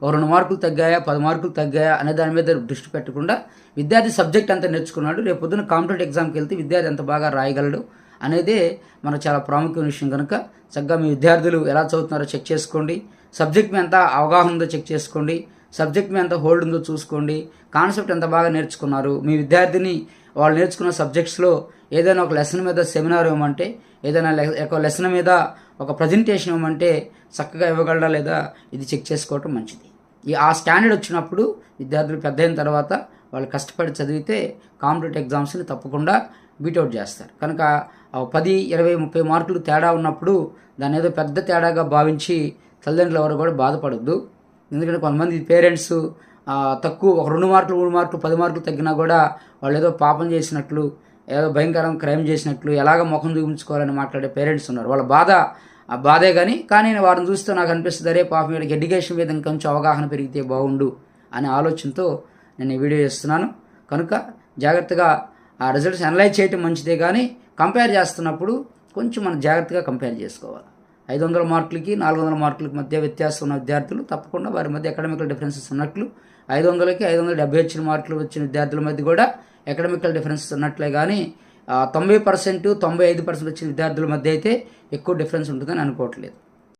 ఒక 2 మార్కులు తగ్గాయా 10 మార్కులు తగ్గాయా అనే దాని మీద దృష్టి పెట్టకుండా విద్యార్థి సబ్జెక్ట్ అంతా నేర్చుకున్నాడు, రేపు పొద్దున్న కాంపిటేటివ్ ఎగ్జామ్కి వెళ్తే విద్యార్థి ఎంత బాగా రాయగలడు అనేదే మనకు చాలా ప్రాముఖ్యమైన విషయం. కనుక చక్కగా మీ విద్యార్థులు ఎలా చదువుతున్నారో చెక్ చేసుకోండి, సబ్జెక్ట్ మీద ఎంత అవగాహన ఉందో చెక్ చేసుకోండి, సబ్జెక్ట్ మీద ఎంత హోల్డ్ ఉందో చూసుకోండి, కాన్సెప్ట్ ఎంత బాగా నేర్చుకున్నారు. మీ విద్యార్థిని వాళ్ళు నేర్చుకున్న సబ్జెక్ట్స్లో ఏదైనా ఒక లెసన్ మీద సెమినార్ ఇవ్వమంటే, ఏదైనా ఒక లెసన్ మీద ఒక ప్రజెంటేషన్ ఇవ్వమంటే చక్కగా ఇవ్వగలడా లేదా ఇది చెక్ చేసుకోవటం మంచిది. ఆ స్టాండర్డ్ వచ్చినప్పుడు విద్యార్థులు పెద్ద అయిన తర్వాత వాళ్ళు కష్టపడి చదివితే కాంపిటేటివ్ ఎగ్జామ్స్ని తప్పకుండా బీట్అవుట్ చేస్తారు. కనుక 10, 20, 30 మార్కులు తేడా ఉన్నప్పుడు దాన్ని ఏదో పెద్ద తేడాగా భావించి తల్లిదండ్రులు ఎవరు కూడా బాధపడద్దు. ఎందుకంటే కొంతమంది పేరెంట్స్ తక్కువ ఒక 2 మార్కులు 3 మార్కులు 10 మార్కులు తగ్గినా కూడా వాళ్ళు ఏదో పాపం చేసినట్లు, ఏదో భయంకరం క్రైమ్ చేసినట్లు, ఎలాగ ముఖం చూపించుకోవాలని మాట్లాడే పేరెంట్స్ ఉన్నారు. వాళ్ళ బాధే కానీ వారిని చూస్తే నాకు అనిపిస్తుంది, అరే పాపం వీడికి ఎడ్యుకేషన్ మీద ఇంకొంచెం అవగాహన పెరిగితే బాగుండు అనే ఆలోచనతో నేను ఈ వీడియో చేస్తున్నాను. కనుక జాగ్రత్తగా ఆ రిజల్ట్స్ అనలైజ్ చేయటం మంచిదే, కానీ కంపేర్ చేస్తున్నప్పుడు కొంచెం మనం జాగ్రత్తగా కంపేర్ చేసుకోవాలి. 500 మార్కులకి 400 మార్కులకి మధ్య వ్యత్యాసం ఉన్న విద్యార్థులు తప్పకుండా వారి మధ్య అకాడమికల్ డిఫరెన్సెస్ ఉన్నట్లు, 500కి 570 వచ్చిన మార్కులు వచ్చిన విద్యార్థుల మధ్య కూడా అకాడమికల్ డిఫరెన్సెస్ ఉన్నట్లే, కానీ 90%, 95% వచ్చిన విద్యార్థుల మధ్య అయితే ఎక్కువ డిఫరెన్స్ ఉంటుందని అనుకోవట్లేదు.